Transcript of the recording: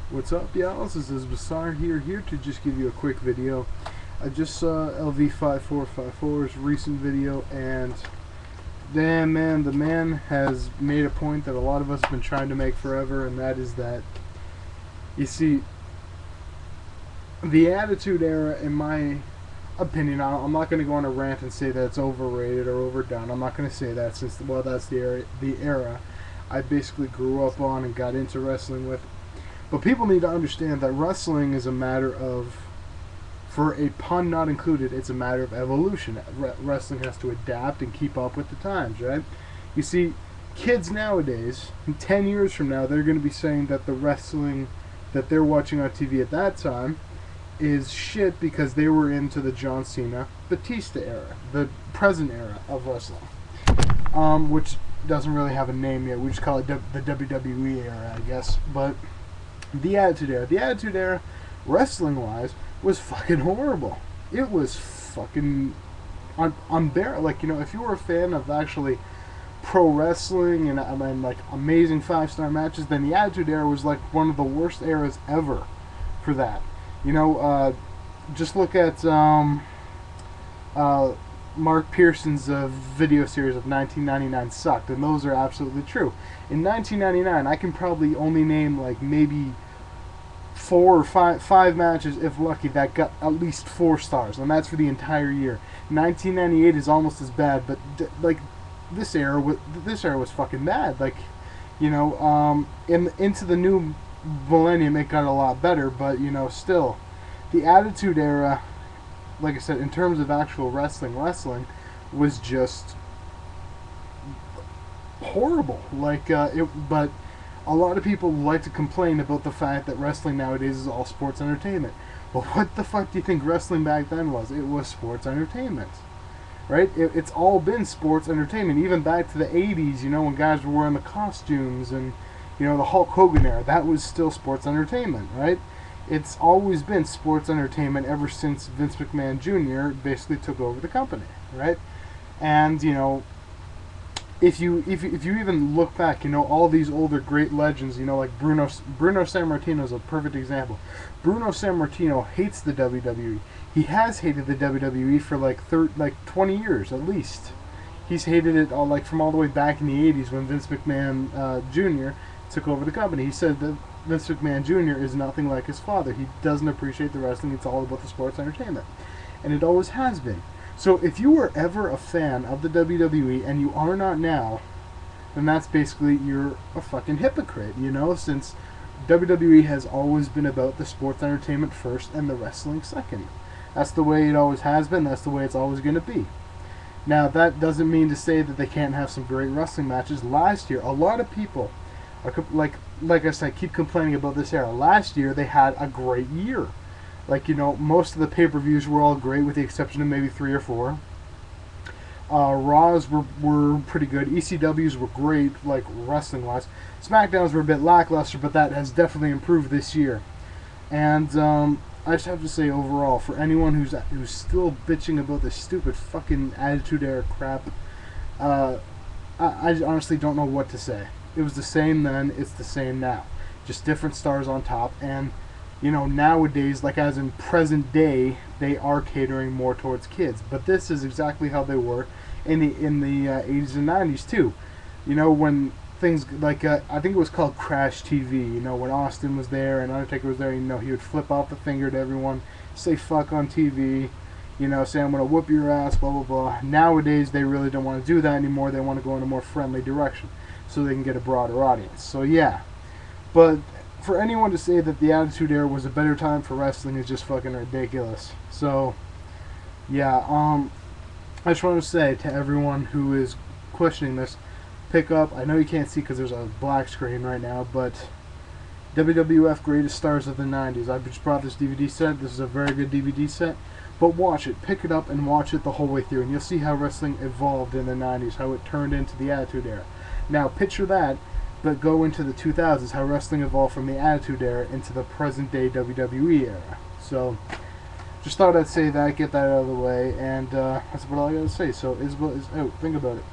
What's up, y'all? This is Bassar here to just give you a quick video. I just saw LV5454's recent video, and damn, man, the man has made a point that a lot of us have been trying to make forever, and that is that, you see, the Attitude Era, in my opinion, I'm not going to go on a rant and say that it's overrated or overdone. I'm not going to say that, since, well, that's the era I basically grew up on and got into wrestling with. But people need to understand that wrestling is a matter of, for a pun not included, it's a matter of evolution. Wrestling has to adapt and keep up with the times, right? You see, kids nowadays, 10 years from now, they're going to be saying that the wrestling that they're watching on TV at that time is shit because they were into the John Cena, Batista era, the present era of wrestling, which doesn't really have a name yet. We just call it the WWE era, I guess. But the Attitude Era, wrestling-wise, was fucking horrible. It was fucking unbearable. Like, you know, if you were a fan of actually pro wrestling and like amazing 5-star matches, then the Attitude Era was like one of the worst eras ever for that. You know, just look at Mark Pearson's video series of 1999 sucked, and those are absolutely true. In 1999, I can probably only name like maybe 4 or 5 matches, if lucky, that got at least 4 stars, and that's for the entire year. 1998 is almost as bad, but like this era was fucking bad. Like, you know, into the new millennium, it got a lot better, but you know, still, the Attitude Era, like I said, in terms of actual wrestling was just horrible. Like, but a lot of people like to complain about the fact that wrestling nowadays is all sports entertainment. Well, what the fuck do you think wrestling back then was? It was sports entertainment, right? It's all been sports entertainment, even back to the 80s, you know, when guys were wearing the costumes, and, you know, the Hulk Hogan era, that was still sports entertainment, right? It's always been sports entertainment ever since Vince McMahon Jr. basically took over the company, right? And, you know, if you even look back, you know, all these older great legends, you know, like Bruno Sammartino is a perfect example. Bruno Sammartino hates the WWE. He has hated the WWE for like 20 years at least. He's hated it all, like, from all the way back in the 80s when Vince McMahon Jr. took over the company. He said that Vince McMahon Jr. is nothing like his father. He doesn't appreciate the wrestling. It's all about the sports entertainment. And it always has been. So if you were ever a fan of the WWE and you are not now, then that's basically, you're a fucking hypocrite, you know, since WWE has always been about the sports entertainment first and the wrestling second. That's the way it always has been. That's the way it's always going to be. Now, that doesn't mean to say that they can't have some great wrestling matches. Last year, a lot of people are, like I said, keep complaining about this era. Last year, they had a great year. Like, you know, most of the pay-per-views were all great, with the exception of maybe 3 or 4. Raws were pretty good. ECWs were great, like, wrestling-wise. SmackDowns were a bit lackluster, but that has definitely improved this year. And I just have to say, overall, for anyone who's still bitching about this stupid fucking Attitude Era crap, I honestly don't know what to say. It was the same then, it's the same now. Just different stars on top, and, you know, nowadays, like as in present day, they are catering more towards kids. But this is exactly how they were in the 80s and 90s too. You know, when things like, I think it was called Crash TV, you know, when Austin was there and Undertaker was there, you know, he would flip off the finger to everyone, say fuck on TV, you know, say I'm going to whoop your ass, blah, blah, blah. Nowadays, they really don't want to do that anymore. They want to go in a more friendly direction so they can get a broader audience. So, yeah. But for anyone to say that the Attitude Era was a better time for wrestling is just fucking ridiculous. So, yeah, I just want to say to everyone who is questioning this, pick up, I know you can't see because there's a black screen right now, but WWF Greatest Stars of the 90s. I just brought this DVD set. This is a very good DVD set. But watch it. Pick it up and watch it the whole way through, and you'll see how wrestling evolved in the 90s, how it turned into the Attitude Era. Now, picture that, but go into the 2000s, how wrestling evolved from the Attitude Era into the present-day WWE era. So, just thought I'd say that, get that out of the way, and that's about all I gotta say. So, Isabel is out. Think about it.